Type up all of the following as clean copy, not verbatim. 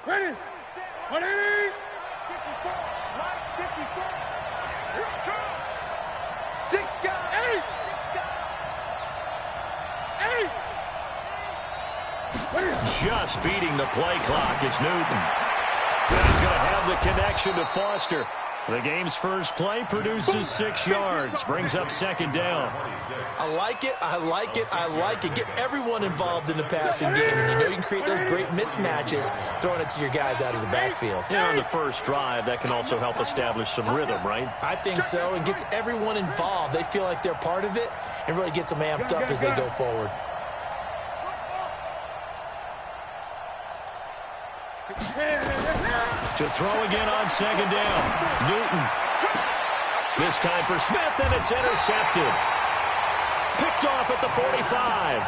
Ready? 180. 54. Right. 54. Here it comes. 6 guys. 8. 8. Just beating the play clock is Newton. And he's going to have the connection to Foster. The game's first play produces 6 yards, brings up second down. I like it, I like it, I like it. Get everyone involved in the passing game, and you know you can create those great mismatches throwing it to your guys out of the backfield. Yeah, on the first drive, that can also help establish some rhythm, right? I think so, and gets everyone involved. They feel like they're part of it, and really gets them amped up as they go forward. To throw again on second down. Newton. This time for Smith, and it's intercepted. Picked off at the 45.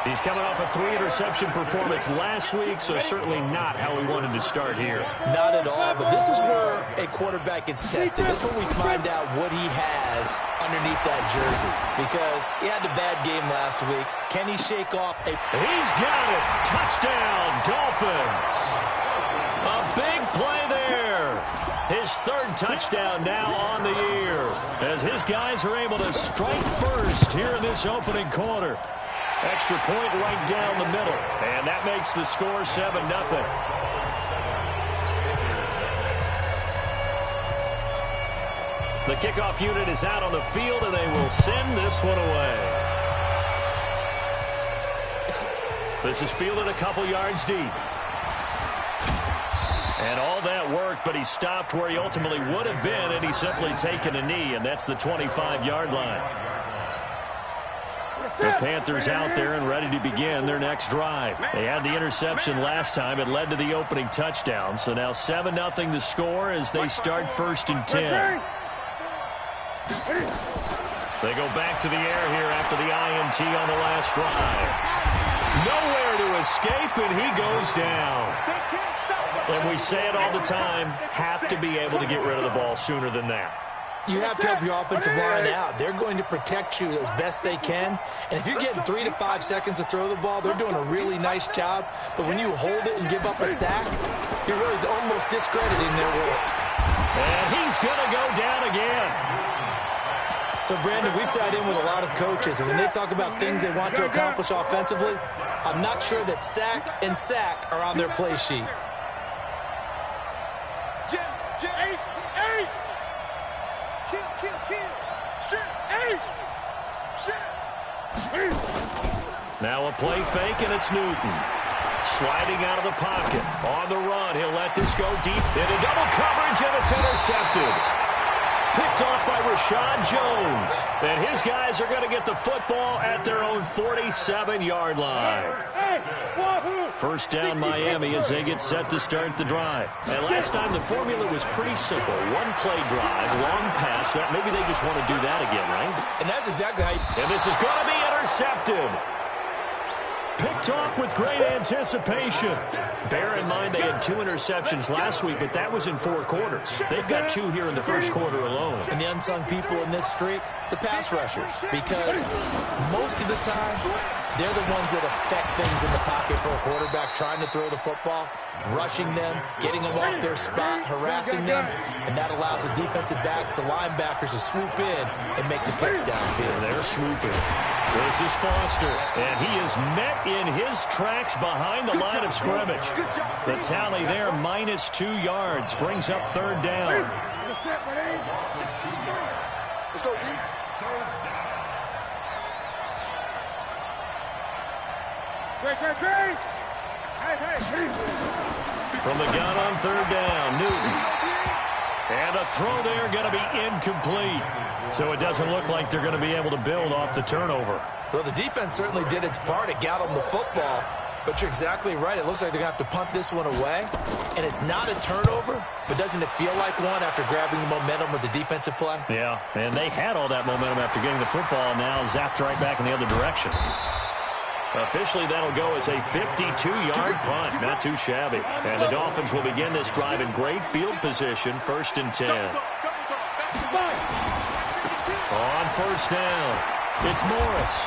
He's coming off a 3-interception performance last week, so certainly not how we wanted to start here. Not at all, but this is where a quarterback gets tested. This is where we find out what he has underneath that jersey, because he had a bad game last week. Can he shake off a... He's got it. Touchdown, Dolphins. A big play there. His 3rd touchdown now on the year, as his guys are able to strike first here in this opening quarter. Extra point right down the middle, and that makes the score 7-0. The kickoff unit is out on the field, and they will send this one away. This is fielded a couple yards deep. And all that worked, but he stopped where he ultimately would have been, and he's simply taken a knee, and that's the 25-yard line. The Panthers out there and ready to begin their next drive. They had the interception last time. It led to the opening touchdown. So now 7-0 the score as they start 1st and 10. They go back to the air here after the INT on the last drive. Nowhere to escape, and he goes down. And we say it all the time, have to be able to get rid of the ball sooner than that. You have to help your offensive line out. They're going to protect you as best they can. And if you're getting 3 to 5 seconds to throw the ball, they're doing a really nice job. But when you hold it and give up a sack, you're really almost discrediting their work. And he's going to go down again. So, Brandon, we sat in with a lot of coaches, and when they talk about things they want to accomplish offensively, I'm not sure that sack and sack are on their play sheet. Now a play fake, and it's Newton. Sliding out of the pocket. On the run, he'll let this go deep into double coverage, and it's intercepted. Picked off by Rashad Jones. And his guys are going to get the football at their own 47-yard line. First down Miami as they get set to start the drive. And last time the formula was pretty simple. One play drive, long pass. That maybe they just want to do that again, right? And that's exactly how And this is going to be intercepted. Picked off with great anticipation. Bear in mind they had 2 interceptions last week, but that was in 4 quarters. They've got 2 here in the first quarter alone. And the unsung people in this streak, the pass rushers. Because most of the time, they're the ones that affect things in the pocket for a quarterback trying to throw the football, rushing them, getting them off their spot, harassing them, and that allows the defensive backs, the linebackers, to swoop in and make the picks downfield. They're swooping. This is Foster, and he is met in his tracks behind the line of scrimmage. The tally there, -2 yards, brings up 3rd down. Let's go, D. From the gun on 3rd down, Newton. And a throw there going to be incomplete. So it doesn't look like they're going to be able to build off the turnover. Well, the defense certainly did its part. It got them the football. But you're exactly right. It looks like they're going to have to punt this one away. And it's not a turnover, but doesn't it feel like one after grabbing the momentum with the defensive play? Yeah, and they had all that momentum after getting the football, now zapped right back in the other direction. Officially, that'll go as a 52-yard punt. Not too shabby. And the Dolphins will begin this drive in great field position, 1st and 10. On first down, it's Morris.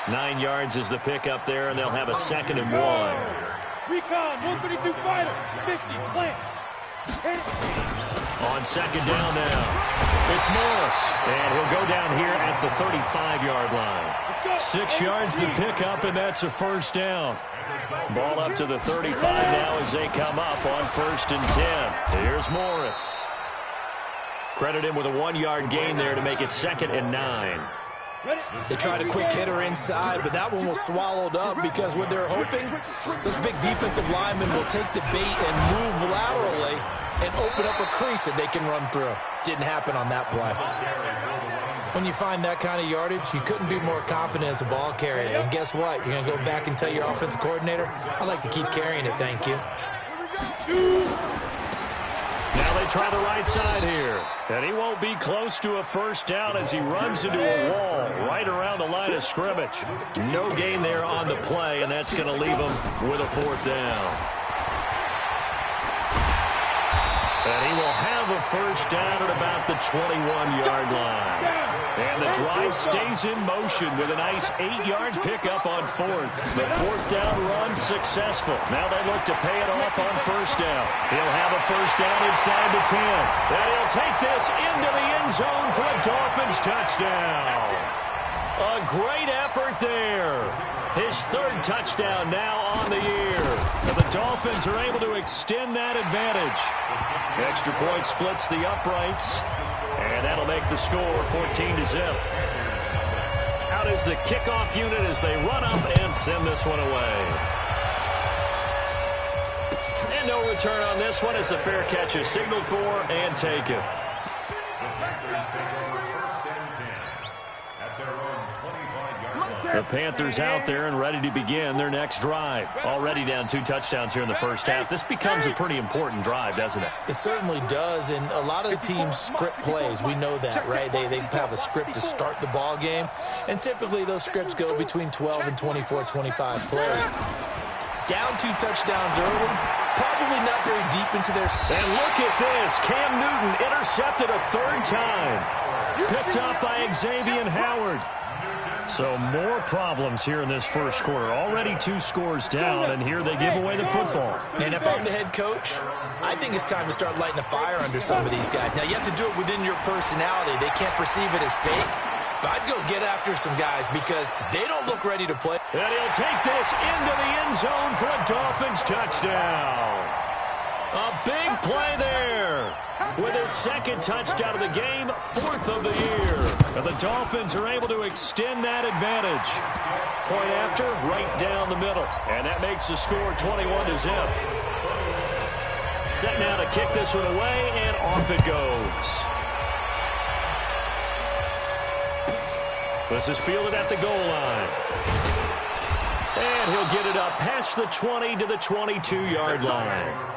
9 yards is the pickup there, and they'll have a 2nd and 1. Recon, 132 fighter, 50, plant. On 2nd down now, it's Morris, and he'll go down here at the 35-yard line. 6 yards the pickup, and that's a first down. Ball up to the 35 now as they come up on 1st and 10. Here's Morris. Credit him with a 1-yard gain there to make it 2nd and 9. They tried a quick hitter inside, but that one was swallowed up because what they're hoping, those big defensive linemen will take the bait and move laterally and open up a crease that they can run through. Didn't happen on that play. When you find that kind of yardage, you couldn't be more confident as a ball carrier. And guess what? You're going to go back and tell your offensive coordinator, I'd like to keep carrying it, thank you. Now they try the right side here. And he won't be close to a first down as he runs into a wall right around the line of scrimmage. No gain there on the play, and that's going to leave him with a 4th down. And he will have a first down at about the 21-yard line. And the drive stays in motion with a nice 8-yard pickup on 4th. The 4th down run successful. Now they look to pay it off on first down. He'll have a first down inside the 10. And he'll take this into the end zone for a Dolphins touchdown. A great effort there. His 3rd touchdown now on the year. And the Dolphins are able to extend that advantage. Extra point splits the uprights. And that'll make the score 14-0. Out is the kickoff unit as they run up and send this one away. And no return on this one as the fair catch is signaled for and taken. The Panthers out there and ready to begin their next drive. Already down 2 touchdowns here in the first half. This becomes a pretty important drive, doesn't it? It certainly does, and a lot of the teams script plays. We know that, right? They have a script to start the ball game, and typically those scripts go between 12 and 24, 25 plays. Down 2 touchdowns early, probably not very deep into their... And look at this. Cam Newton intercepted a 3rd time. Picked up by Xavier Howard. So more problems here in this first quarter. Already 2 scores down, and here they give away the football. And if I'm the head coach, I think it's time to start lighting a fire under some of these guys. Now, you have to do it within your personality. They can't perceive it as fake. But I'd go get after some guys because they don't look ready to play. And he'll take this into the end zone for a Dolphins touchdown. A big play there. With his 2nd touchdown of the game, 4th of the year. And the Dolphins are able to extend that advantage. Point after, right down the middle. And that makes the score 21-0. Set now to kick this one away, and off it goes. This is fielded at the goal line. And he'll get it up past the 20 to the 22-yard line.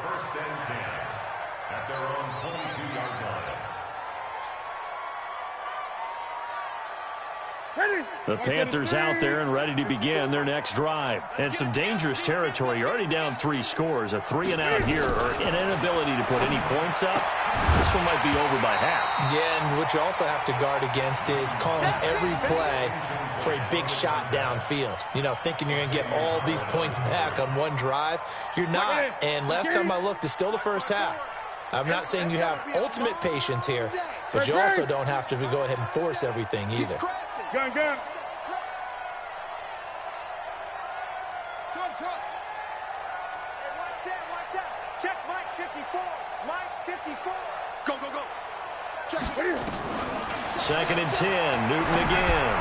The Panthers out there and ready to begin their next drive. And some dangerous territory. You're already down 3 scores. A 3-and-out here or an inability to put any points up. This one might be over by half. Yeah, and what you also have to guard against is calling every play for a big shot downfield. You know, thinking you're going to get all these points back on one drive. You're not. And last time I looked, it's still the first half. I'm not saying you have ultimate patience here, but you also don't have to go ahead and force everything either. Gun. Hey, watch out. Check Mike 54. Mike 54. Go. Check. 2nd and 10. Newton again.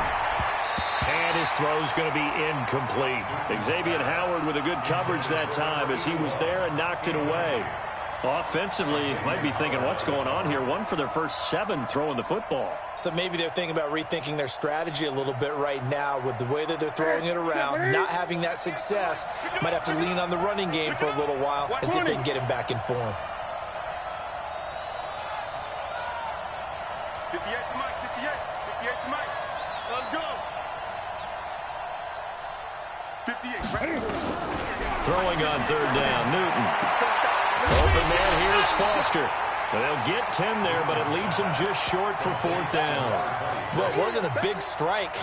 And his throw's going to be incomplete. Xavier Howard with a good coverage that time as he was there and knocked it away. Offensively, might be thinking, what's going on here? 1 for their first 7 throwing the football. So maybe they're thinking about rethinking their strategy a little bit right now with the way that they're throwing it around, not having that success. Might have to lean on the running game for a little while and see if they can get him back in form. 58 to Mike, 58 to Mike. Let's go. 58. Throwing on 3rd down, Newton. Open man, here's Foster. They'll get 10 there, but it leaves them just short for 4th down. Well, it wasn't a big strike,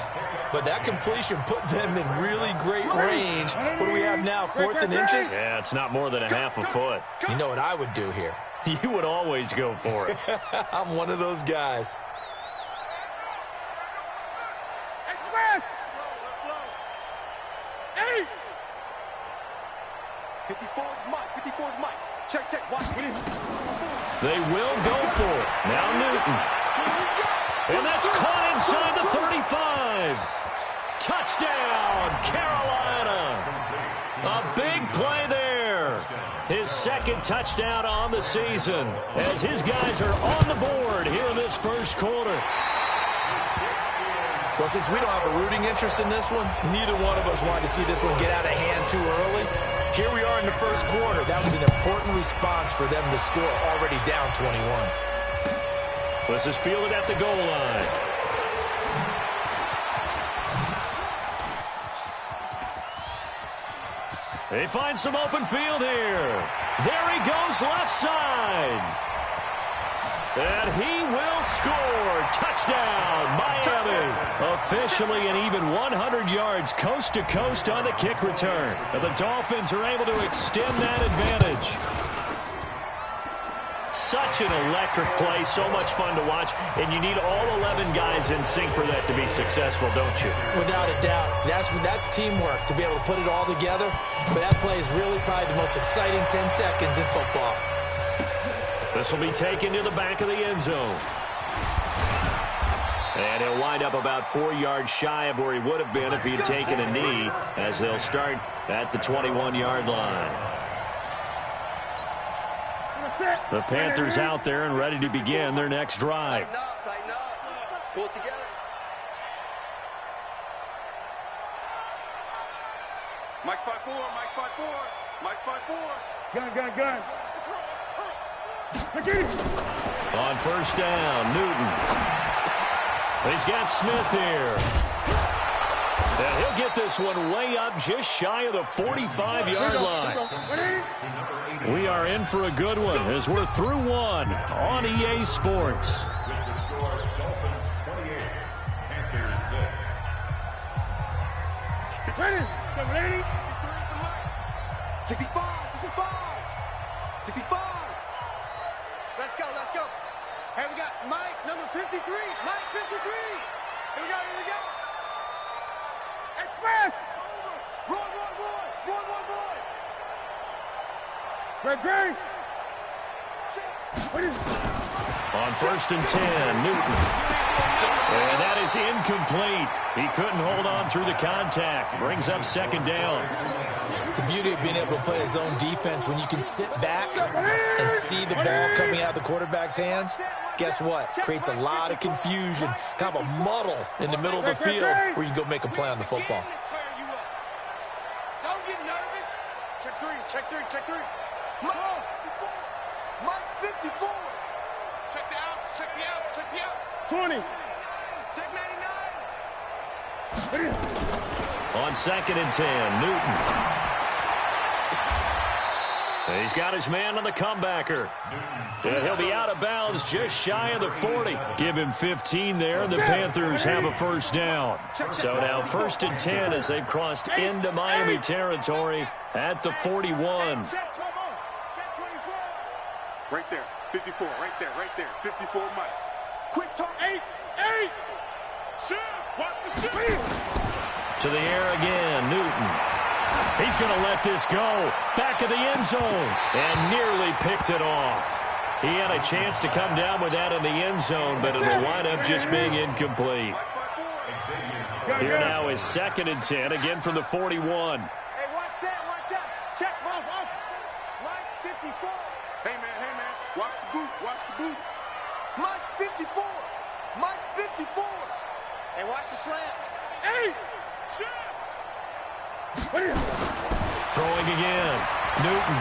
but that completion put them in really great range. What do we have now, 4th and inches? Yeah, it's not more than a half a foot. You know what I would do here? You would always go for it. I'm one of those guys. Express! 54's Mike. 54's Mike. Check. Watch. They will go for it. Now Newton. And that's caught inside the 35. Touchdown, Carolina. A big play there. His 2nd touchdown on the season as his guys are on the board here in this first quarter. Well, since we don't have a rooting interest in this one, neither one of us wanted to see this one get out of hand too early. Here we are in the first quarter. That was an important response for them to score, already down 21. This is fielded at the goal line. They find some open field here. There he goes left side. And he will score. Touchdown, Miami. Officially an even 100 yards coast to coast on the kick return. And the Dolphins are able to extend that advantage. Such an electric play, so much fun to watch, and you need all 11 guys in sync for that to be successful, don't you? Without a doubt. That's teamwork, to be able to put it all together. But that play is really probably the most exciting 10 seconds in football. This will be taken to the back of the end zone. And he'll wind up about 4 yards shy of where he would have been if he had taken a knee, as they'll start at the 21-yard line. The Panthers out there and ready to begin their next drive. Tighten up. Pull it together. Mike 5-4. Mike 5-4. Gun. On first down, Newton. He's got Smith here. And he'll get this one way up just shy of the 45-yard line. We are in for a good one as we're through one on EA Sports. 65. Let's go. Hey, we got Mike, number 53. Mike, 53. Here we go. Express. Roy. Great. On first and 10, Newton. And that is incomplete. He couldn't hold on through the contact. Brings up 2nd down. The beauty of being able to play his own defense, when you can sit back and see the ball coming out of the quarterback's hands, guess what? Creates a lot of confusion, kind of a muddle in the middle of the field where you can go make a play on the football. Don't get nervous. Check three. Mike 54. Check the outs. 20. Check 99. On 2nd and 10, Newton. He's got his man on the comebacker. And he'll be out of bounds just shy of the 40. Give him 15 there, and the Panthers have a first down. So now 1st and 10 as they've crossed into Miami territory at the 41. Right there. 54. Right there. 54 Mike. Quick talk. 8. Shoot. Watch the shoot. To the air again, Newton. He's going to let this go. Back of the end zone. And nearly picked it off. He had a chance to come down with that in the end zone, but it'll wind up just being incomplete. Here now is 2nd and 10, again from the 41. Hey, watch that. Check, off. Mike 54. Hey, man. Watch the boot. Mike 54. Hey, watch the slant. 8. Shot. Throwing again. Newton.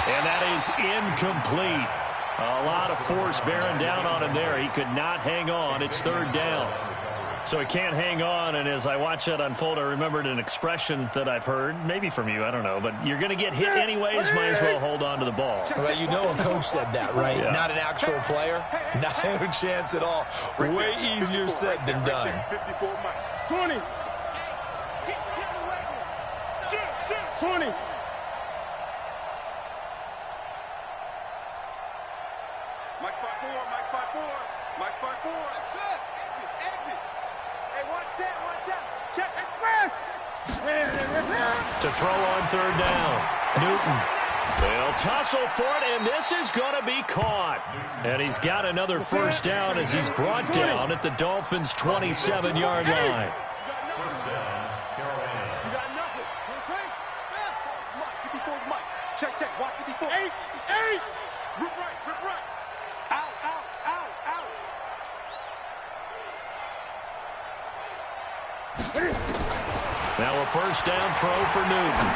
And that is incomplete. A lot of force bearing down on him there. He could not hang on. It's 3rd down. So he can't hang on, and as I watch that unfold, I remembered an expression that I've heard, maybe from you, I don't know, but you're going to get hit anyways, might as well hold on to the ball. Well, you know a coach said that, right? Yeah. Not an actual player. Not a chance at all. Way easier said than done. 20. 20. Mike 5-4, Mike 5-4, Mike 5-4. Exit, exit. Hey, one set. Check, express. To throw on third down. Newton. They'll tussle for it, and this is going to be caught. And he's got another first down as he's brought down at the Dolphins' 27-yard line. Check, watch 54. 8. Rip right. Out. Now a first down throw for Newton.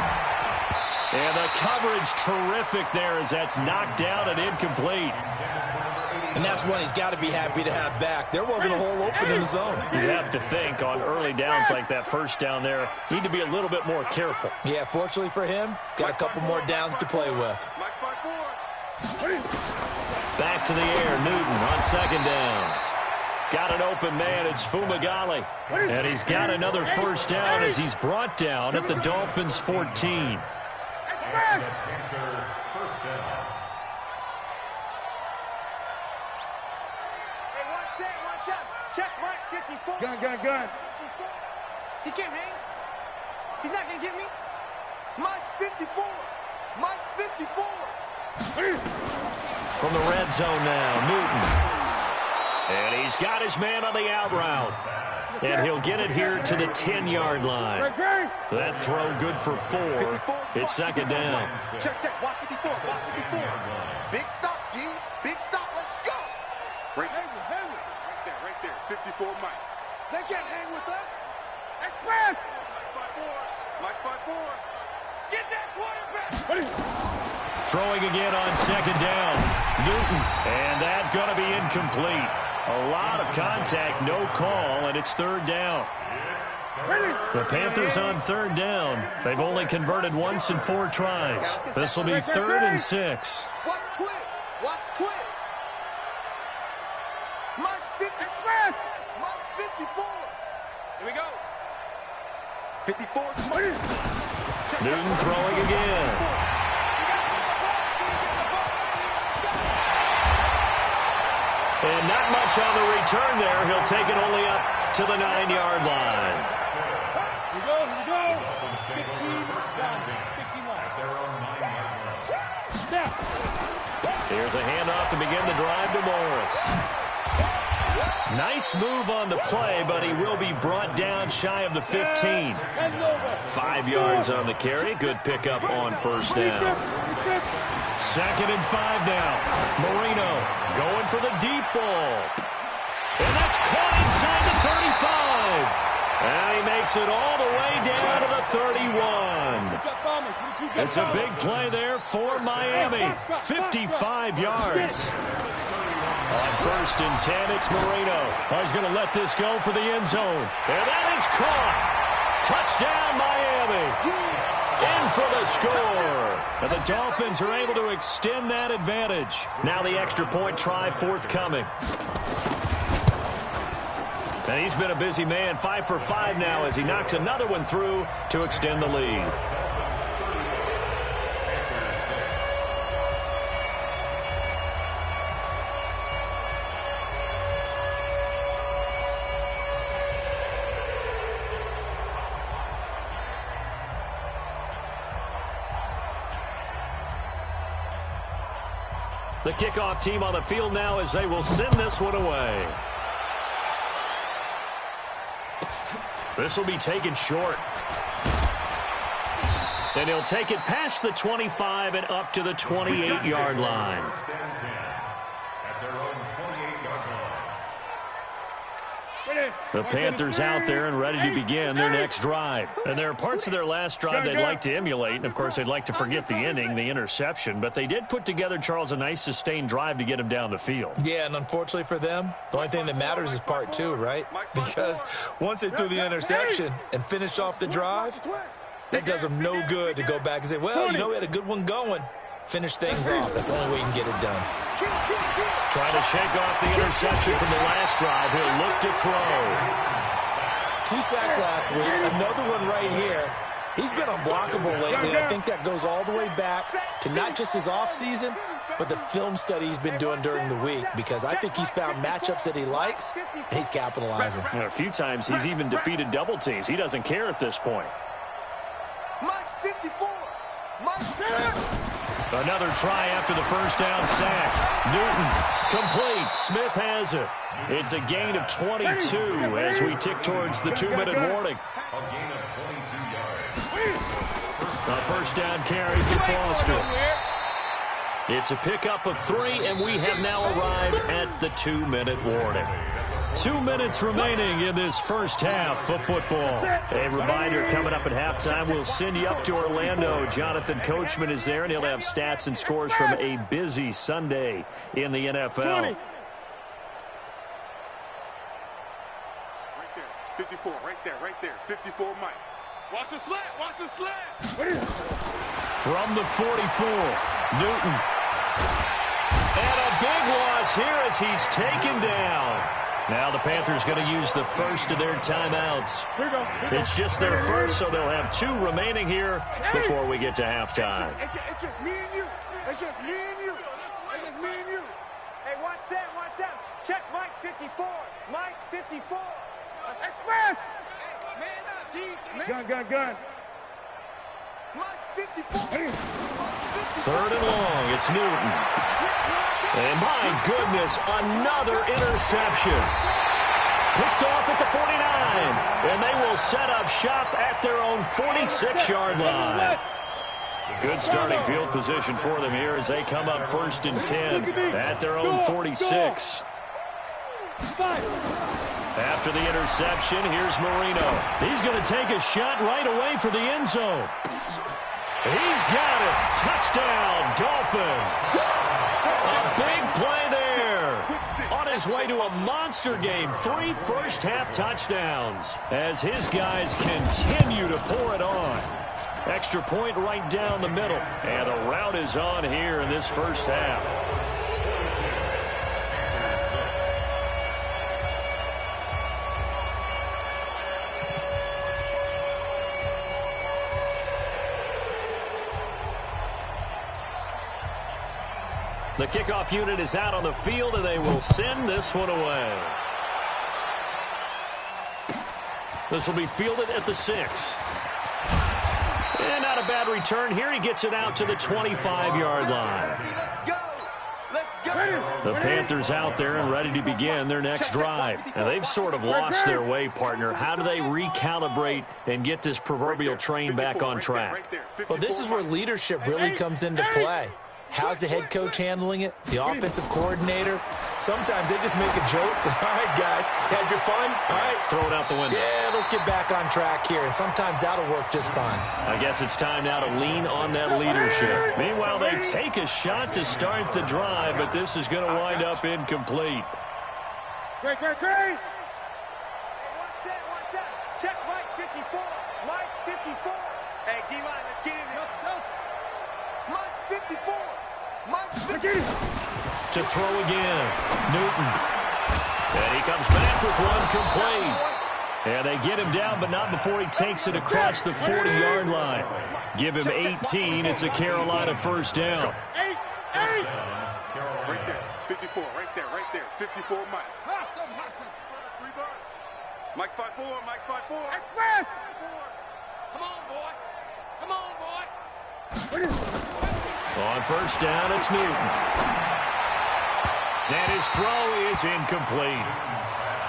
And the coverage terrific there as that's knocked down and incomplete. And that's one he's got to be happy to have back. There wasn't a hole open in the zone. You have to think on early downs like that first down there, need to be a little bit more careful. Yeah, fortunately for him, got a couple more downs to play with. Back to the air, Newton on second down. Got an open man, it's Fumagalli. And he's got another first down as he's brought down at the Dolphins' 14. Check, Mike 54. Gun. He can't hang. He's not going to get me. Mike's 54. From the red zone now, Newton. And he's got his man on the out route. And he'll get it here to the 10-yard line. That throw good for 4. It's second down. Check. Watch 54. Big stop, G. Big stop. Let's go. Right there. 54 Mike. They can't hang with us. Express. Mike 5-4. Get that quarterback. Throwing again on second down. Newton. And that's going to be incomplete. A lot of contact, no call, and it's third down. The Panthers on third down. They've only converted once in 4 tries. This will be 3rd and 6. Watch twist. Mike's 54. Mike's 54. Here we go. 54. Newton throwing again. And not much on the return there. He'll take it only up to the 9-yard line. Here we go. 15 Here's a handoff to begin the drive to Morris. Nice move on the play, but he will be brought down shy of the 15. 5 yards on the carry. Good pickup on first down. 2nd and 5 now. Marino going for the deep ball. And that's caught inside the 35. And he makes it all the way down to the 31. It's a big play there for Miami. 55 yards. On 1st and 10, it's Marino. He's going to let this go for the end zone. And that is caught. Touchdown, Miami. In for the score. And the Dolphins are able to extend that advantage. Now the extra point try forthcoming. And he's been a busy man. 5 for 5 now as he knocks another one through to extend the lead. The kickoff team on the field now as they will send this one away. This will be taken short. And he'll take it past the 25 and up to the 28-yard line. The Panthers out there and ready to begin their next drive. And there are parts of their last drive they'd like to emulate. And, of course, they'd like to forget the ending, the interception. But they did put together, Charles, a nice sustained drive to get him down the field. Yeah, and unfortunately for them, the only thing that matters is part two, right? Because once they threw the interception and finished off the drive, that does them no good to go back and say, well, you know, we had a good one going. Finish things off. That's the only way you can get it done. Trying to shake off the interception from the last drive. He'll look to throw. 2 sacks last week. Another one right here. He's been unblockable lately, and I think that goes all the way back to not just his offseason, but the film study he's been doing during the week, because I think he's found matchups that he likes, and he's capitalizing. A few times he's even defeated double teams. He doesn't care at this point. Mike 54. Mike. Another try after the first down sack. Newton, complete. Smith has it. It's a gain of 22 as we tick towards the 2-minute warning. A first down carry for Foster. It's a pickup of 3, and we have now arrived at the 2-minute warning. 2 minutes remaining in this first half of football. A reminder, coming up at halftime, we'll send you up to Orlando. Jonathan Coachman is there, and he'll have stats and scores from a busy Sunday in the NFL. 20. Right there, 54, right there, 54, Mike. Watch the slant, watch the slant. From the 44, Newton. And a big loss here as he's taken down. Now the Panthers going to use the first of their timeouts. It's just their first, so they'll have 2 remaining here before we get to halftime. It's just me and you. It's just me and you. It's just me and you. Hey, watch that. Check Mike 54. Mike 54. Express. Hey, man up, D. Gun. Mike 54. Third and long, it's Newton. And my goodness, another interception. Picked off at the 49. And they will set up shop at their own 46-yard line. Good starting field position for them here as they come up 1st and 10 at their own 46. After the interception, here's Marino. He's going to take a shot right away for the end zone. He's got it. Touchdown, Dolphins. A big play there. On his way to a monster game. 3 first-half touchdowns as his guys continue to pour it on. Extra point right down the middle. And the route is on here in this first half. The kickoff unit is out on the field, and they will send this one away. This will be fielded at the 6. And not a bad return here. He gets it out to the 25-yard line. The Panthers out there and ready to begin their next drive. Now, they've sort of lost their way, partner. How do they recalibrate and get this proverbial train back on track? Well, this is where leadership really comes into play. How's the head coach handling it? The offensive coordinator? Sometimes they just make a joke. All right, guys, had your fun? All right. Throw it out the window. Yeah, let's get back on track here. And sometimes that'll work just fine. I guess it's time now to lean on that leadership. Meanwhile, they take a shot to start the drive, but this is going to wind up incomplete. Great. Hey, one set. Check Mike 54. Mike 54. Hey, D-line, let's get in here. Mike 54. Mike 54. To throw again, Newton. And he comes back with one complete. And they get him down, but not before he takes it across the 40-yard line. Give him 18. It's a Carolina first down. Right there, 54, right there. 54, Mike. Hustle. 3 bars. Mike 5-4, Mike 5-4. Express. Come on, boy. On first down, it's Newton. And his throw is incomplete.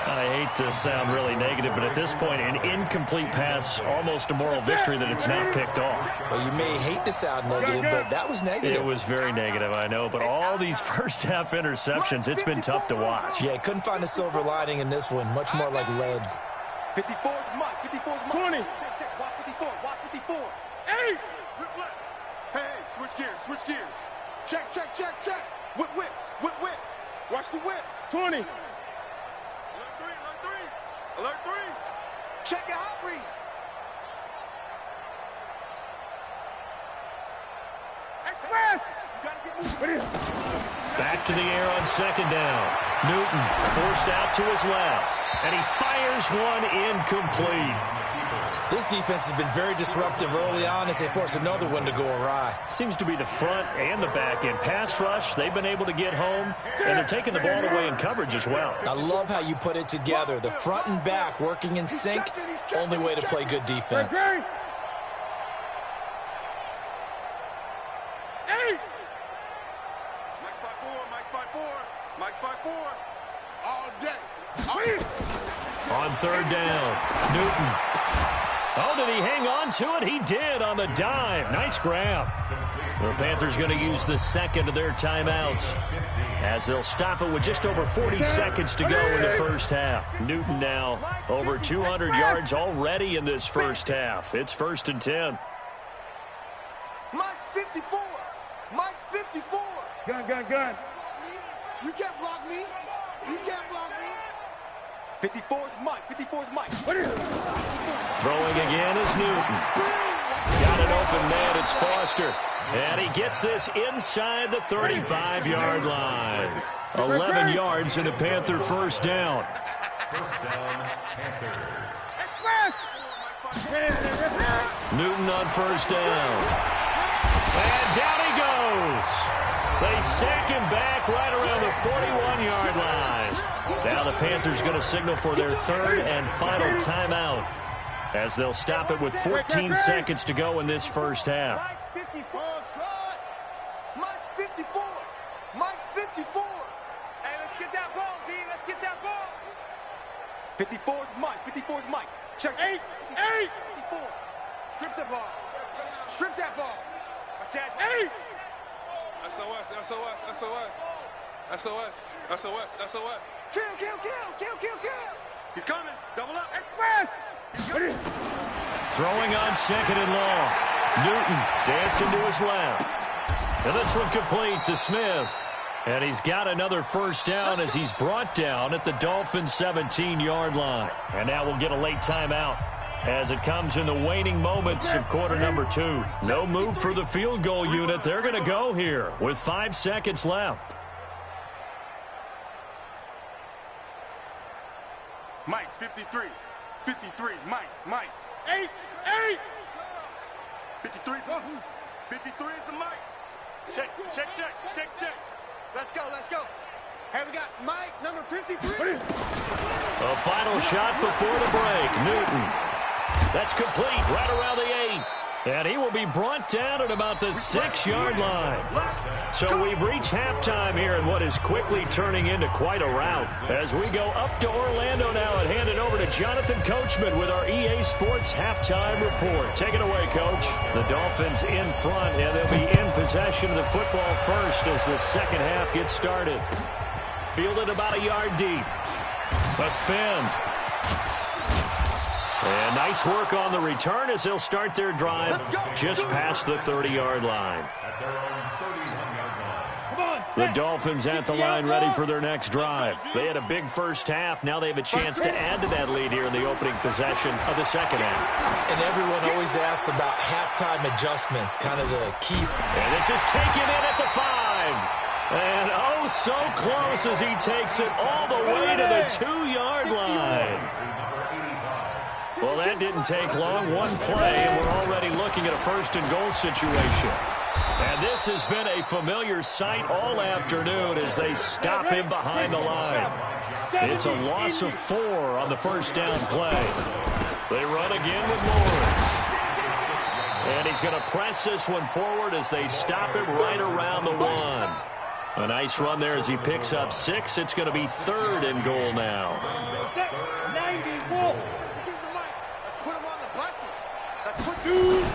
I hate to sound really negative, but at this point, an incomplete pass, almost a moral victory that it's not picked off. Well, you may hate to sound negative, but that was negative. It was very negative, I know, but all these first-half interceptions, it's been tough to watch. Yeah, couldn't find a silver lining in this one, much more like lead. 54's Mike, 54's Mike. 20. Check, watch 54, watch 54. Hey! Whip left. Hey, switch gears, switch gears. Check, check, check, check. Whip, whip, whip, whip. Watch the whip. 20. Alert three, alert three. Alert three. Check your hot read. Express! You gotta get moving. Back to the air on second down. Newton forced out to his left, and he fires one incomplete. This defense has been very disruptive early on as they force another one to go awry. Seems to be the front and the back end. Pass rush, they've been able to get home, and they're taking the ball away in coverage as well. I love how you put it together. The front and back working in sync, only way to play good defense. Hey! Mike's 5'4", Mike's 5'4". All day. On third down, Newton. Oh, did he hang on to it? He did on the dive. Nice grab. The Panthers going to use the second of their timeouts as they'll stop it with just over 40 seconds to go in the first half. Newton now over 200 yards already in this first half. It's 1st and 10. Mike's 54. Mike's 54. Gun. You can't block me. You can't block me. 54's Mike. 54's Mike. Throwing again is Newton. Got an open man. It's Foster. And he gets this inside the 35-yard line. 11 yards and a Panther first down. First down, Panthers. Newton on first down. And down he goes. They sack him back right around the 41-yard line. Now the Panthers going to signal for their third and final timeout as they'll stop it with 14 seconds to go in this first half. Mike's 54. Mike's 54. Mike's 54. Hey, let's get that ball, D. Let's get that ball. 54's Mike. 54's Mike. Check. 8. 54. Strip the ball. Strip that ball. Watch that. 8. SOS. Kill. He's coming. Double up. Express. Throwing on second and long. Newton dancing to his left. And this one complete to Smith. And he's got another first down as he's brought down at the Dolphins' 17-yard line. And now we'll get a late timeout as it comes in the waning moments of quarter number 2. No move for the field goal unit. They're going to go here with 5 seconds left. Mike, 53. 53. Mike. 8. 53. 53 is the Mike. Check. Let's go. Hey, we got Mike, number 53. A final shot before the break. Newton. That's complete right around the 8. And he will be brought down at about the 6-yard line. So we've reached halftime here in what is quickly turning into quite a rout. As we go up to Orlando now and hand it over to Jonathan Coachman with our EA Sports halftime report. Take it away, Coach. The Dolphins in front, and they'll be in possession of the football first as the second half gets started. Fielded about a yard deep. A spin. And nice work on the return as they'll start their drive just past the 30-yard line. The Dolphins at the line ready for their next drive. They had a big first half. Now they have a chance to add to that lead here in the opening possession of the second half. And everyone always asks about halftime adjustments, kind of the key. And this is taken in at the 5. And oh, so close as he takes it all the way to the 2-yard line. Well, that didn't take long. One play, and we're already looking at a first-and-goal situation. And this has been a familiar sight all afternoon as they stop him behind the line. It's a loss of 4 on the first down play. They run again with Morris. And he's going to press this one forward as they stop him right around the 1. A nice run there as he picks up 6. It's going to be 3rd and goal now. 90 Wolf. Let's use the mic. Let's put him on the buses. Let's put you.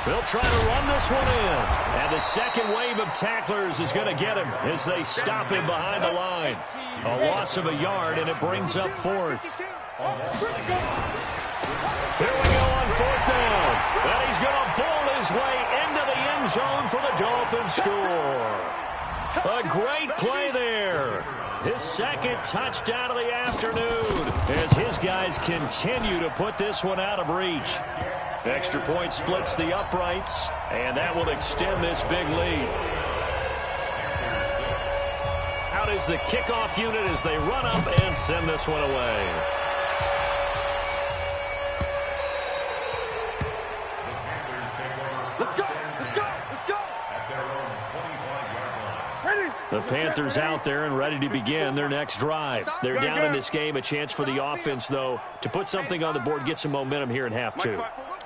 They'll try to run this one in. And the second wave of tacklers is going to get him as they stop him behind the line. A loss of a yard, and it brings up 4th. Here we go on 4th down. And he's going to bowl his way into the end zone for the Dolphins score. A great play there. His second touchdown of the afternoon as his guys continue to put this one out of reach. Extra point splits the uprights, and that will extend this big lead. Out is the kickoff unit as they run up and send this one away. Let's go. Let's go. Let's go. At their own 25-yard line. The Panthers out there and ready to begin their next drive. They're down in this game. A chance for the offense, though, to put something on the board, get some momentum here in half 2.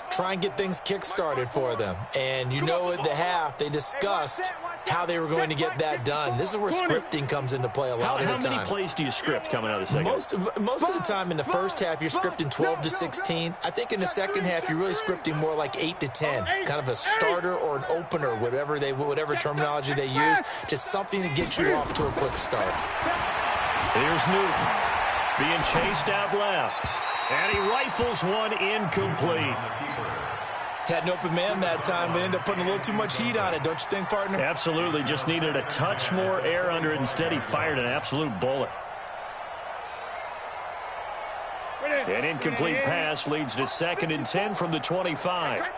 Try and get things kick-started for them. And you know at the half, they discussed how they were going to get that done. This is where scripting comes into play a lot of the time. How many plays do you script coming out of the second? Most of the time in the first half, you're scripting 12 to 16. I think in the second half, you're really scripting more like 8 to 10. Kind of a starter or an opener, whatever terminology they use. Just something to get you off to a quick start. Here's Newton being chased out left. And he rifles one incomplete. Had an open man that time, but ended up putting a little too much heat on it, don't you think, partner? Absolutely. Just needed a touch more air under it. Instead, he fired an absolute bullet. An incomplete pass leads to 2nd and 10 from the 25.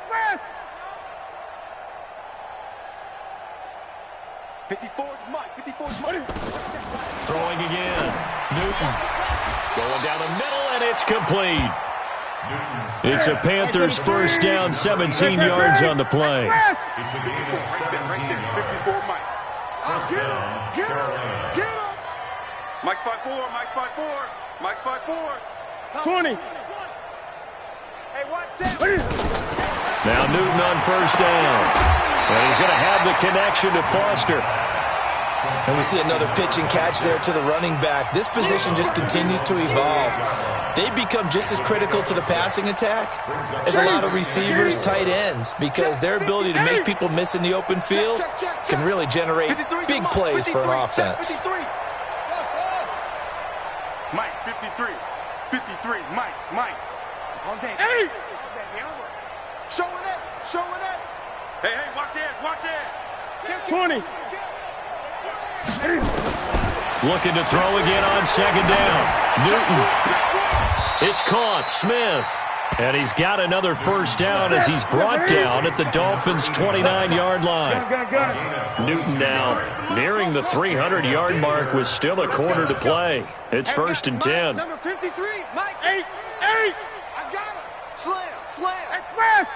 54's Mike. 54's Mike. Throwing again. Newton going down the middle, and it's complete. It's a Panthers first down, 17 yards on the play. It's a gain of 17 yards. 54 Mike. First down, Carolina. Get him. Mike's 5'4". Mike's 5'4". Mike's 5'4". 20. Hey, watch that. Now Newton on first down. And he's going to have the connection to Foster. And we see another pitch and catch there to the running back. This position just continues to evolve. They become just as critical to the passing attack as a lot of receivers, tight ends, because their ability to make people miss in the open field can really generate big plays for an offense. Mike, 53. 53. Mike. Okay. Hey! Showing it. Hey, watch it. 20. Looking to throw again on second down. Newton. It's caught. Smith. And he's got another first down as he's brought down at the Dolphins' 29-yard line. Newton now nearing the 300-yard mark with still a quarter to play. It's 1st and 10. Number 53, Mike. 8. I got him. Slam. Express.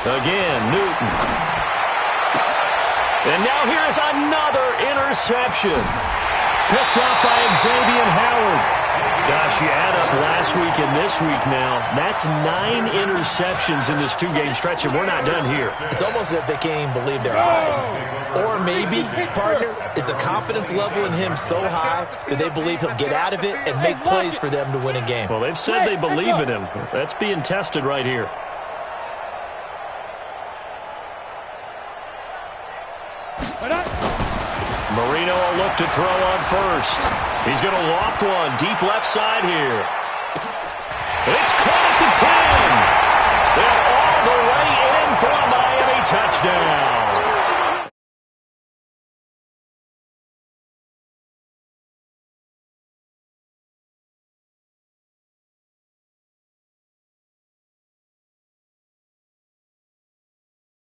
Again, Newton. And now here's another interception. Picked up by Xavier Howard. Gosh, you add up last week and this week now. That's 9 interceptions in this 2-game stretch, and we're not done here. It's almost as if they can't even believe their eyes. Or maybe, partner, is the confidence level in him so high that they believe he'll get out of it and make plays for them to win a game. Well, they've said they believe in him. That's being tested right here. Marino will look to throw on first. He's going to loft one deep left side here. It's caught at the 10. And all the way in for a Miami touchdown.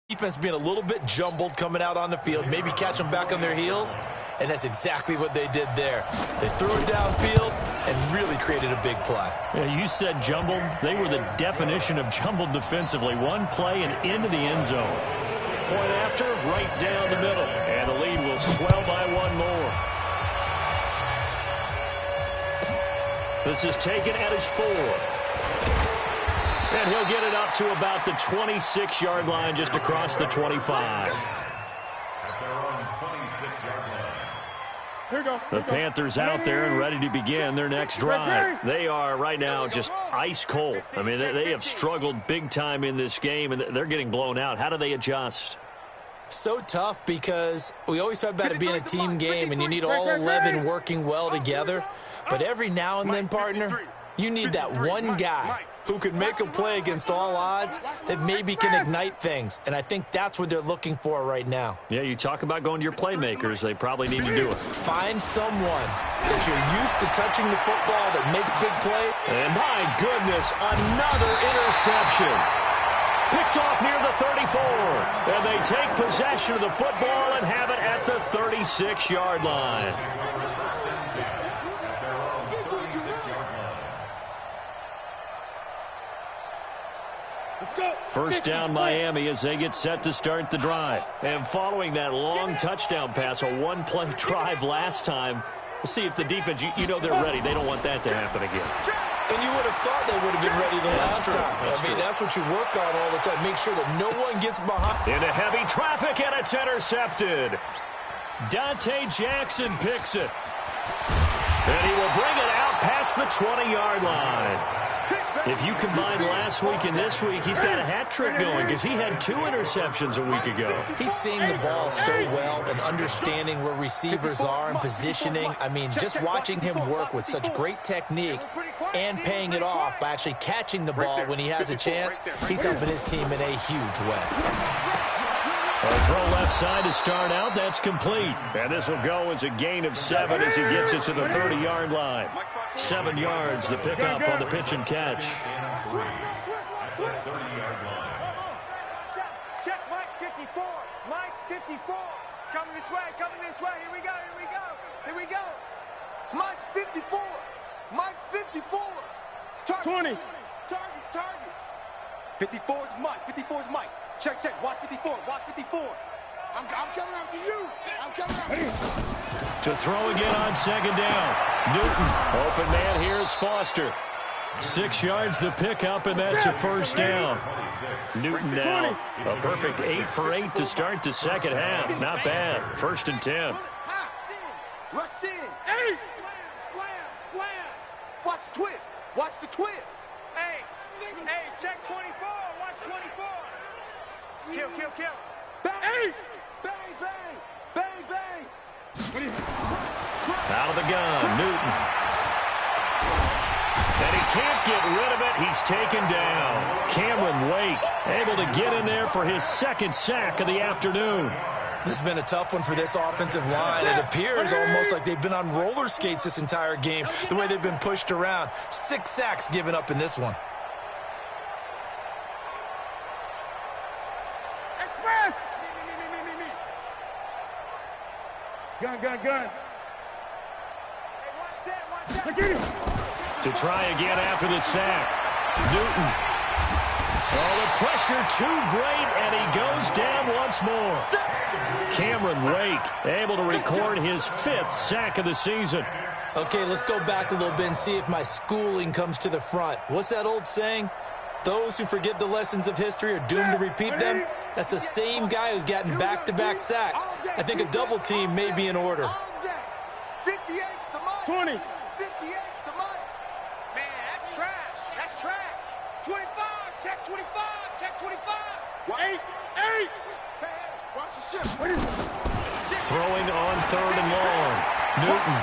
Defense being a little bit jumbled coming out on the field, maybe catch them back on their heels, and that's exactly what they did there. They threw it downfield and really created a big play. Yeah, you said jumbled. They were the definition of jumbled defensively. One play and into the end zone. Point after, right down the middle. And the lead will swell by one more. This is taken at his 4. And he'll get it up to about the 26-yard line, just across the 25. At their own 26-yard line. Here we go. The Panthers out there and ready to begin their next drive. They are right now just ice cold. I mean, they have struggled big time in this game, and they're getting blown out. How do they adjust? So tough because we always talk about it being a team game, and you need all 11 working well together. But every now and then, partner, you need that one guy who can make a play against all odds that maybe can ignite things. And I think that's what they're looking for right now. Yeah, you talk about going to your playmakers. They probably need to do it. Find someone that you're used to touching the football that makes big play. And my goodness, another interception. Picked off near the 34. And they take possession of the football and have it at the 36-yard line. First down, Miami, as they get set to start the drive. And following that long touchdown pass, a one-play drive last time, we'll see if the defense, you know they're ready. They don't want that to happen again. And you would have thought they would have been ready the last time. That's what you work on all the time. Make sure that no one gets behind. Into heavy traffic, and it's intercepted. Dante Jackson picks it. And he will bring it out past the 20-yard line. If you combine last week and this week, he's got a hat trick going because he had 2 interceptions a week ago. He's seeing the ball so well and understanding where receivers are and positioning. I mean, just watching him work with such great technique and paying it off by actually catching the ball when he has a chance, he's helping his team in a huge way. A throw left side to start out. That's complete. And this will go as a gain of 7 as he gets it to the 30-yard line. 7 yards, the pickup on the pitch and catch. Check Mike 54. Mike 54. It's coming this way, coming this way. Here we go, here we go. Here we go. Mike's 54. Mike's 54. Target. 20. Target. 54 is Mike. 54 is Mike. Check. Watch 54. Watch 54. I'm coming after you. I'm coming after you. To throw again on second down. Newton. Open man, here's Foster. 6 yards the pickup, and that's a first down. Newton now a perfect 8 for 8 to start the second half. Not bad. 1st and 10. Rush in. 8. Slam. Watch the twist. Watch the twist. Hey, check 24. Watch 24. Kill. Bang. Bang. Out of the gun, Newton. And he can't get rid of it. He's taken down. Cameron Wake able to get in there for his 2nd sack of the afternoon. This has been a tough one for this offensive line. It appears almost like they've been on roller skates this entire game, the way they've been pushed around. 6 sacks given up in this one. Gun. Hey, watch that. To try again after the sack. Newton. Oh, the pressure too great, and he goes down once more. Cameron Wake able to record his 5th sack of the season. Okay, let's go back a little bit and see if my schooling comes to the front. What's that old saying? Those who forget the lessons of history are doomed to repeat them. That's the same guy who's gotten back-to-back sacks. I think a double team may be in order. 58's the Mike. 20. 58's the Mike. Man, that's trash. 25. Check 25. Check 25. 8. Hey, watch the ship. Throwing on 3rd and long. Newton.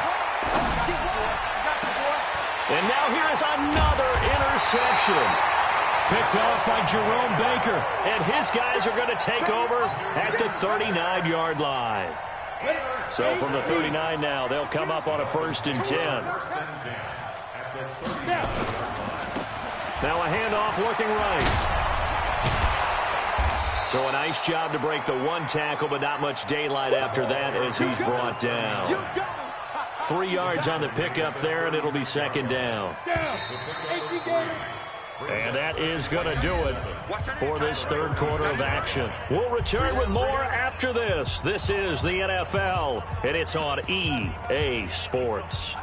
And now here is another interception. Picked off by Jerome Baker. And his guys are going to take over at the 39-yard line. So from the 39 now, they'll come up on a 1st and 10. Now a handoff looking right. So a nice job to break the 1 tackle, but not much daylight after that as he's brought down. 3 yards on the pickup there, and it'll be 2nd down. And that is going to do it for this 3rd quarter of action. We'll return with more after this. This is the NFL, and it's on EA Sports.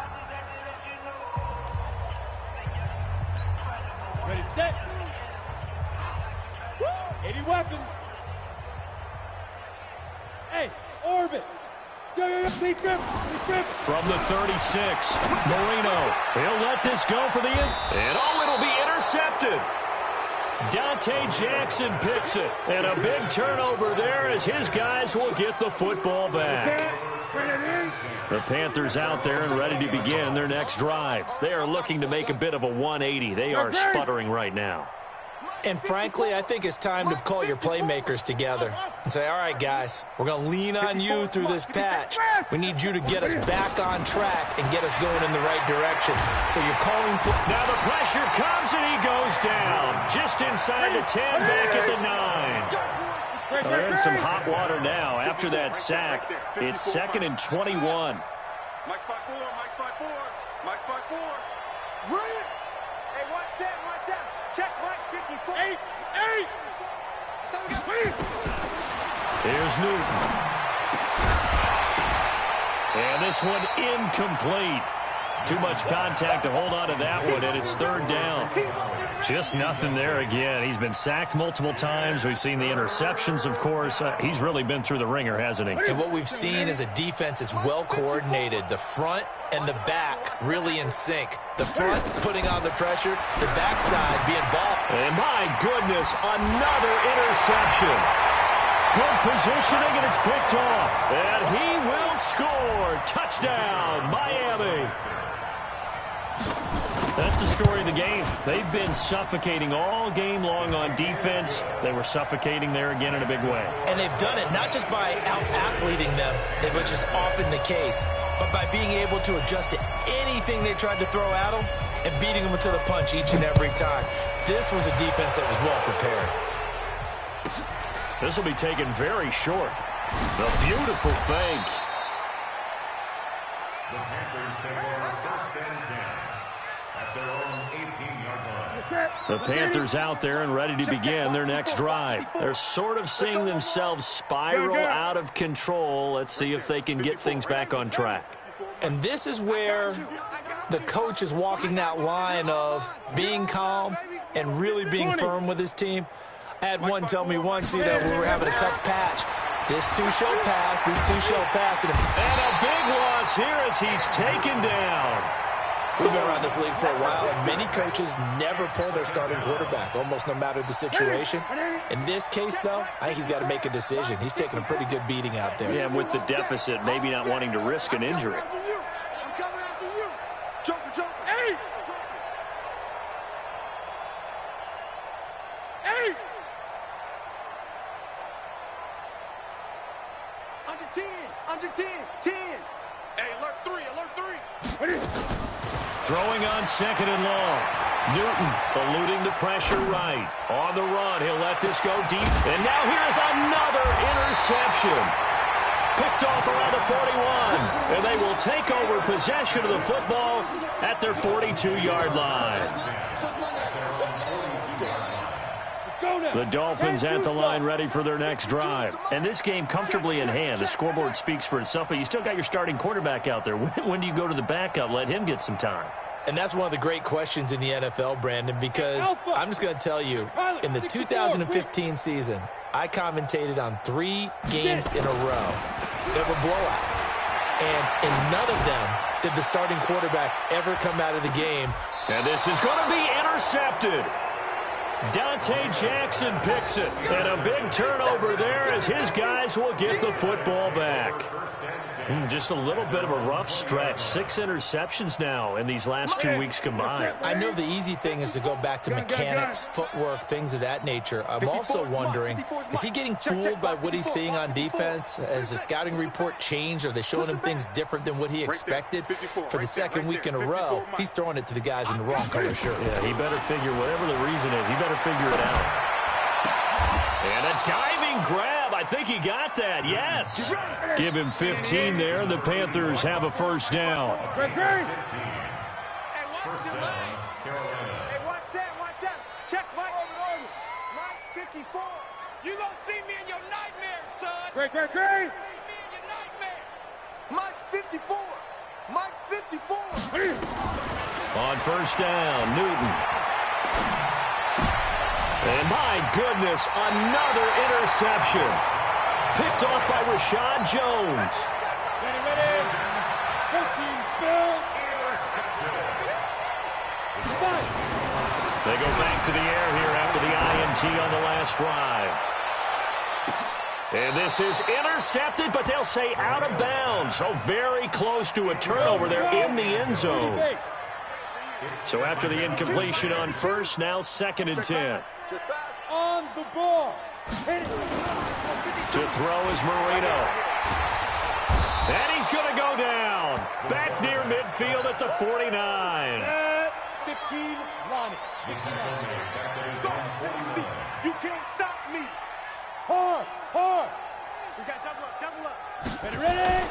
Ready, set. Any weapons? Hey, orbit. From the 36, Marino. He'll let this go for the and it'll be intercepted. Dante Jackson picks it, and a big turnover there as his guys will get the football back. The Panthers out there and ready to begin their next drive. They are looking to make a bit of a 180. They are sputtering right now. And frankly, I think it's time to call your playmakers together and say, all right, guys, we're going to lean on you through this patch. We need you to get us back on track and get us going in the right direction. So you're calling. Now the pressure comes and he goes down. Just inside the 10, back at the 9. They're in some hot water now. After that sack, it's 2nd and 21. Mike's 5-4, Mike's 5-4, Mike's 5-4. Brilliant. Hey, 1-7. Check Mike 54. 8. Here's Newton. And this one incomplete. Too much contact to hold on to that one, and it's 3rd down. Just nothing there again. He's been sacked multiple times. We've seen the interceptions, of course. He's really been through the ringer, hasn't he? And what we've seen is a defense that's well coordinated. The front and the back really in sync. The front putting on the pressure, the backside being ball. And my goodness, another interception. Good positioning, and it's picked off. And he will score. Touchdown, Miami. That's the story of the game. They've been suffocating all game long on defense. They were suffocating there again in a big way. And they've done it not just by out-athleting them, which is often the case, but by being able to adjust to anything they tried to throw at them and beating them to the punch each and every time. This was a defense that was well prepared. This will be taken very short. The beautiful fake. The Panthers take over 1st and 10 at their own 18-yard line. The Panthers out there and ready to begin their next drive. They're sort of seeing themselves spiral out of control. Let's see if they can get things back on track. And this is where the coach is walking that line of being calm and really being firm with his team. I had one tell me once, we were having a tough patch. This too shall pass. This too shall pass. And a big loss here as he's taken down. We've been around this league for a while, and many coaches never pull their starting quarterback, almost no matter the situation. In this case, though, I think he's got to make a decision. He's taking a pretty good beating out there. Yeah, and with the deficit, maybe not wanting to risk an injury. I'm coming after you. Joker. 8. 8. Under 10. 10. Hey, alert 3. Throwing on 2nd and long. Newton eluding the pressure right. On the run, he'll let this go deep. And now here's another interception. Picked off around the 41. And they will take over possession of the football at their 42-yard line. The Dolphins at the line ready for their next drive. And this game comfortably in hand. The scoreboard speaks for itself, but you still got your starting quarterback out there. When do you go to the backup? Let him get some time. And that's one of the great questions in the NFL, Brandon, because I'm just going to tell you, in the 2015 season, I commentated on 3 games in a row that were blowouts. And in none of them did the starting quarterback ever come out of the game. And this is going to be intercepted. Dante Jackson picks it. And a big turnover there as his guys will get the football back. Just a little bit of a rough stretch. 6 interceptions now in these last 2 weeks combined. I know the easy thing is to go back to mechanics, footwork, things of that nature. I'm also wondering, is he getting fooled by what he's seeing on defense? Has the scouting report changed? Are they showing him things different than what he expected? For the 2nd week in a row, he's throwing it to the guys in the wrong color shirt. Yeah, he better figure, whatever the reason is, he better figure it out. And a diving grab. I think he got that, yes. Give him 15 there, and the Panthers have a first down. Hey, First down, Carolina. Hey, 1-7. Check Mike. Mike 54. You gonna see me in your nightmares, son. Great. See me in your nightmares. Mike's 54. Mike's 54. On first down, Newton. And my goodness, another interception. Picked off by Rashad Jones. Ready. 14 spill. They go back to the air here after the INT on the last drive. And this is intercepted, but they'll say out of bounds. So very close to a turnover there in the end zone. So after the incompletion on first, now 2nd and 10. On the ball. To throw is Marino. And he's going to go down. Back near midfield at the 49. 15, Lonnie. You can't stop me. Hard. We got double up. Ready?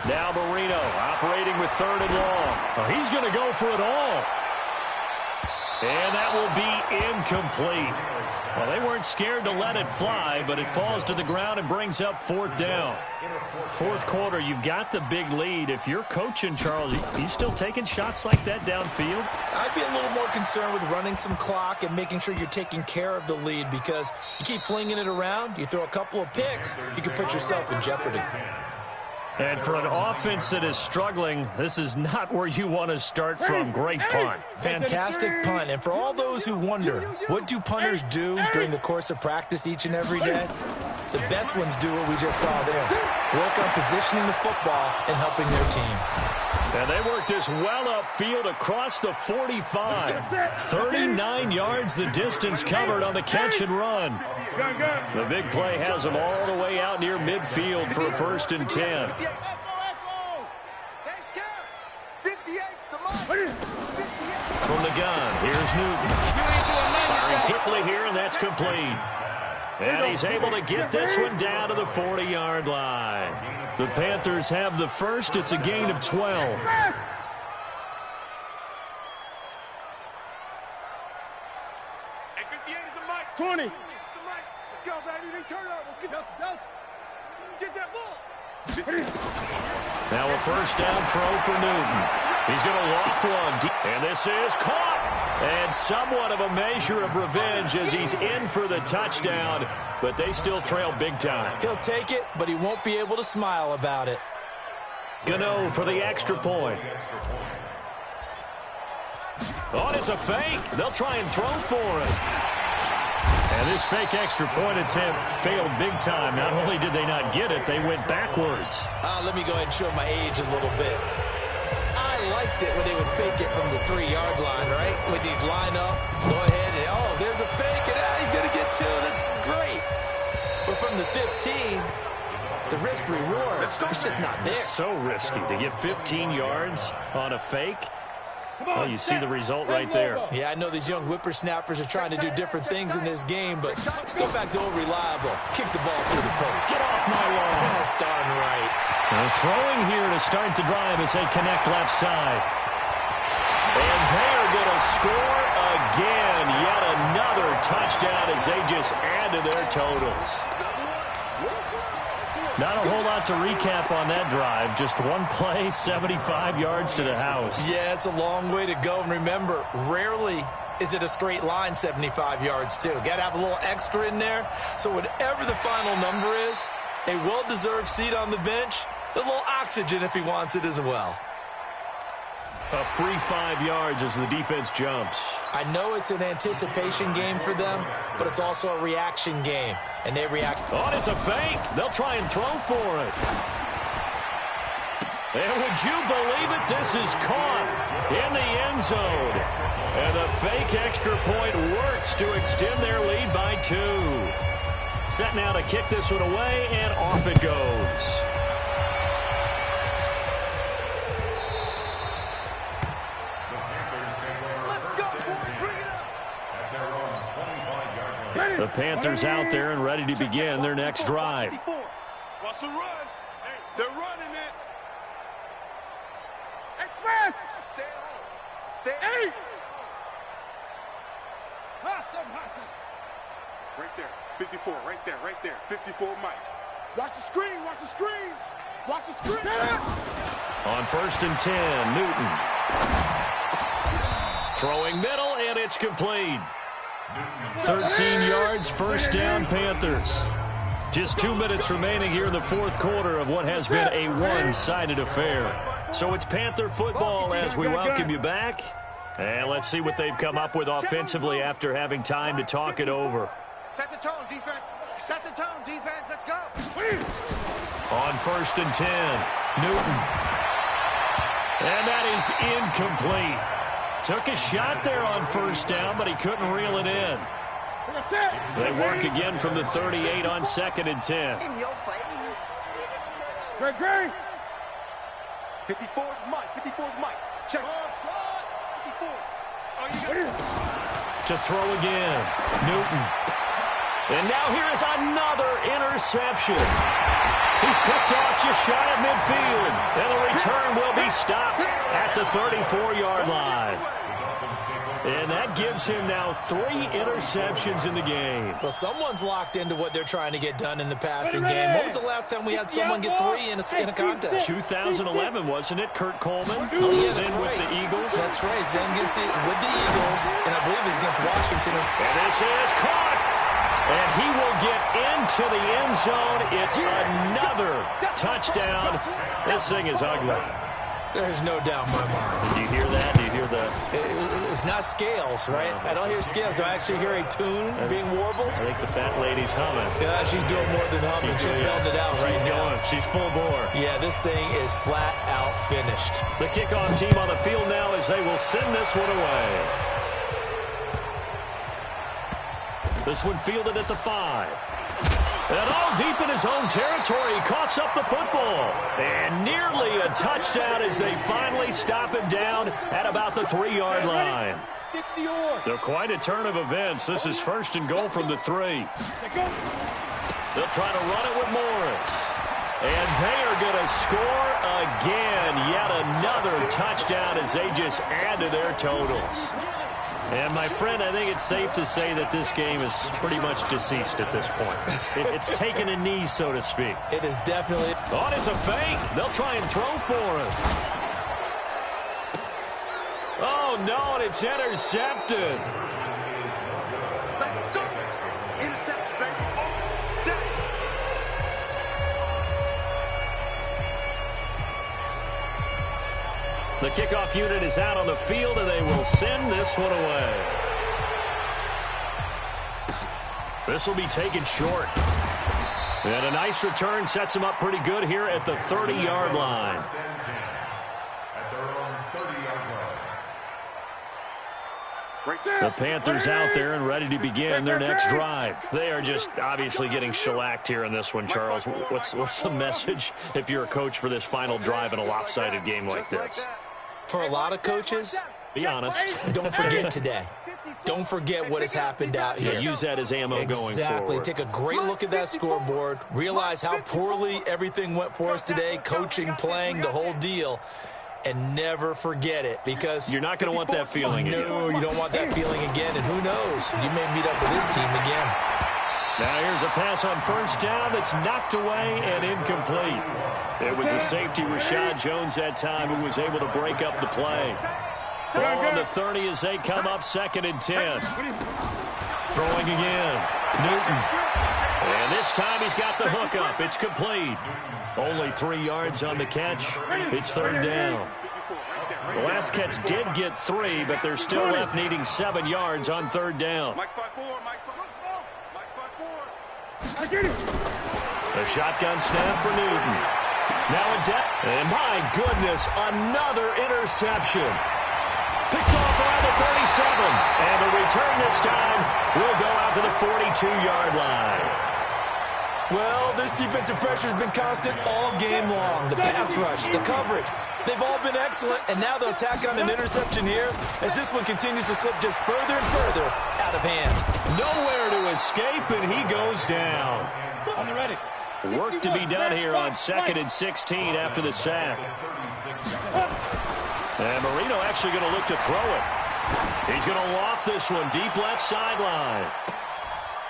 Now Marino operating with 3rd and long. Oh, he's going to go for it all. And that will be incomplete. Well, they weren't scared to let it fly, but it falls to the ground and brings up 4th down. 4th quarter, you've got the big lead. If you're coaching, Charles, you still taking shots like that downfield? I'd be a little more concerned with running some clock and making sure you're taking care of the lead, because you keep flinging it around, you throw a couple of picks, you can put yourself in jeopardy. And for an offense that is struggling, this is not where you want to start from. Great punt. Fantastic punt. And for all those who wonder, what do punters do during the course of practice each and every day? The best ones do what we just saw there. Work on positioning the football and helping their team. And they work this well upfield across the 45. 39 yards the distance covered on the catch and run. The big play has them all the way out near midfield for a 1st and 10. From the gun, here's Newton. Firing quickly here, and that's complete. And he's able to get this one down to the 40-yard line. The Panthers have the first. It's a gain of 12. Hey, 58 is a mic. 20. It's the mic. Let's go, baby. They turn up. Let's get Delta. Let's get that ball. Now a 1st down throw for Newton. He's going to loft one. And this is caught. And somewhat of a measure of revenge as he's in for the touchdown. But they still trail big time. He'll take it, but he won't be able to smile about it. Gano for the extra point. Oh, it's a fake. They'll try and throw for it. And this fake extra point attempt failed big time. Not only did they not get it, they went backwards. Let me go ahead and show my age a little bit. I liked it when they would fake it from the 3-yard line, right? When they'd line up, go ahead and, oh, there's a fake, and he's going to get 2. That's great. But from the 15, the risk-reward, it's just not there. It's so risky to get 15 yards on a fake. Well, you see the result right there. Yeah, I know these young whippersnappers are trying to do different things in this game, but let's go back to old reliable. Kick the ball through the post. Get off my lawn. That's darn right. They're throwing here to start the drive as they connect left side. And they're going to score again. Yet another touchdown as they just add to their totals. Not a whole lot to recap on that drive. Just one play, 75 yards to the house. Yeah, it's a long way to go. And remember, rarely is it a straight line 75 yards, too. Got to have a little extra in there. So whatever the final number is, a well-deserved seat on the bench, a little oxygen if he wants it as well. A free 5 yards as the defense jumps. I know it's an anticipation game for them, but it's also a reaction game, and they react. Oh, it's a fake. They'll try and throw for it. And would you believe it? This is caught in the end zone. And the fake extra point works to extend their lead by 2. Set now to kick this one away, and off it goes. The Panthers out there and ready to begin their next drive. Watch the run. They're running it. Express. Stay at home. Stay at home. Hustle. Right there. 54. Right there. 54, Mike. Watch the screen. Watch the screen. On 1st and 10, Newton. Throwing middle, and it's complete. 13 yards, first down, Panthers. Just 2 minutes remaining here in the fourth quarter of what has been a one-sided affair. So it's Panther football as we welcome you back. And let's see what they've come up with offensively after having time to talk it over. Set the tone, defense. Set the tone, defense. Let's go. On 1st and 10, Newton. And that is incomplete. Took a shot there on first down, but he couldn't reel it in. They work again from the 38 on 2nd and 10. In your face. Great. 54's Mike. 54's Mike. Check. 54. To throw again, Newton. And now here is another interception. He's picked off just shy of midfield. And the return will be stopped at the 34-yard line. And that gives him now 3 interceptions in the game. Well, someone's locked into what they're trying to get done in the passing game. When was the last time we had someone get 3 in a contest? 2011, wasn't it? Kurt Coleman. Oh, yeah, that's then right. with the Eagles. That's right. He's then with the Eagles, and I believe it's against Washington. And this is caught. And he will get into the end zone. It's another touchdown. This thing is ugly. There's no doubt in my mind. Did you hear that? Did you hear the... It's not scales, right? I don't hear scales. Do I actually hear a tune being warbled? I think the fat lady's humming. Yeah, she's doing more than humming. She's belting it out right now. She's full bore. Yeah, this thing is flat out finished. The kickoff team on the field now as they will send this one away. This one fielded at the 5. And all deep in his own territory, he coughs up the football. And nearly a touchdown as they finally stop him down at about the 3-yard line. So quite a turn of events. This is 1st and goal from the 3. They'll try to run it with Morris. And they are going to score again. Yet another touchdown as they just add to their totals. And, my friend, I think it's safe to say that this game is pretty much deceased at this point. It's taken a knee, so to speak. It is definitely. Oh, it's a fake. They'll try and throw for him. Oh, no, and it's intercepted. Interception, baby. The kickoff unit is out on the field, and they will send this one away. This will be taken short. And a nice return sets him up pretty good here at the 30-yard line. The Panthers out there and ready to begin their next drive. They are just obviously getting shellacked here in this one, Charles. What's the message if you're a coach for this final drive in a lopsided game like this? For a lot of coaches, be honest. Don't forget today. Don't forget what has happened out here. Yeah, use that as ammo going forward. Exactly. Take a great look at that scoreboard. Realize how poorly everything went for us today, coaching, playing, the whole deal. And never forget it, because you're not going to want that feeling again. No, you don't want that feeling again. And who knows? You may meet up with this team again. Now here's a pass on 1st down that's knocked away and incomplete. It was a safety, Rashad Jones, that time, who was able to break up the play. Ball on the 30 as they come up 2nd and 10. Throwing again. Newton. And this time he's got the hook up. It's complete. Only 3 yards on the catch. It's 3rd down. The last catch did get 3, but they're still left needing 7 yards on 3rd down. A shotgun snap for Newton. Now a and my goodness, another interception. Picked off around the 37. And the return this time will go out to the 42-yard line. Well, this defensive pressure has been constant all game long. The pass rush, the coverage, they've all been excellent, and now they'll tack on an interception here as this one continues to slip just further and further out of hand. Nowhere to escape, and he goes down. On the ready. Work to be done here on 2nd and 16 after the sack. And Marino actually going to look to throw it. He's going to loft this one deep left sideline.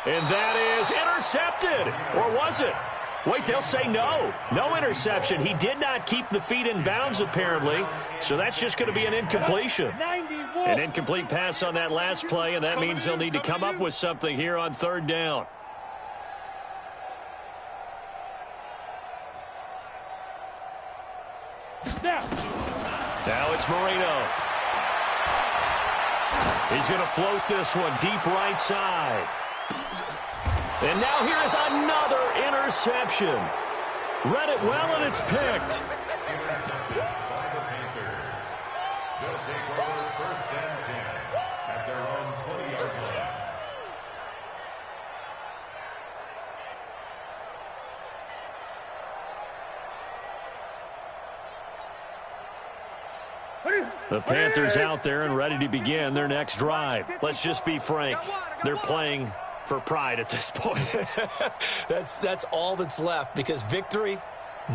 And that is intercepted. Or was it? Wait, they'll say no. No interception. He did not keep the feet in bounds, apparently. So that's just going to be an incompletion. An incomplete pass on that last play, and that means they'll need to come up with something here on third down. Now it's Marino. He's going to float this one deep right side. And now here is another interception. Read it well, and it's picked. Intercepted by the Panthers. They'll take over first and 10 at their own 20-yard line. The Panthers out there and ready to begin their next drive. Let's just be frank. They're playing for pride at this point. That's all that's left, because victory,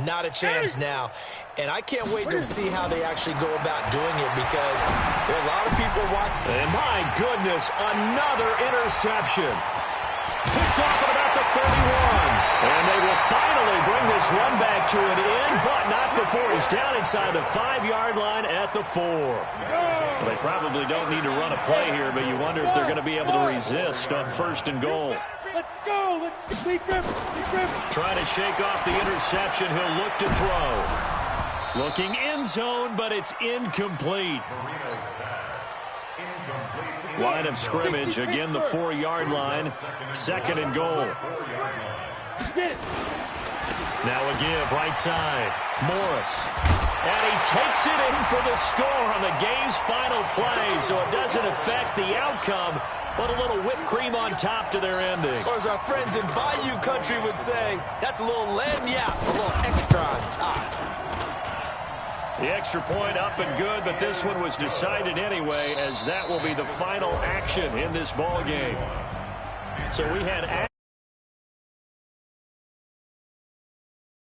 not a chance now. And I can't wait to see how they actually go about doing it, because there are a lot of people watching. And my goodness, another interception. Picked off at about the 31. And they will finally bring this run back to an end, but not before he's down inside the 5-yard line at the 4. Well, they probably don't need to run a play here, but you wonder if they're going to be able to resist on first and goal. Let's go. Let's complete grip. Trying to shake off the interception. He'll look to throw. Looking end zone, but it's incomplete. Marino's pass. Incomplete. Line of scrimmage, again the 4-yard line. Second and goal. Now a give, right side. Morris. And he takes it in for the score on the game's final play, so it doesn't affect the outcome, but a little whipped cream on top to their ending. Or as our friends in Bayou Country would say, that's a little lagniappe, a little extra on top. The extra point up and good, but this one was decided anyway, as that will be the final action in this ball game. So we had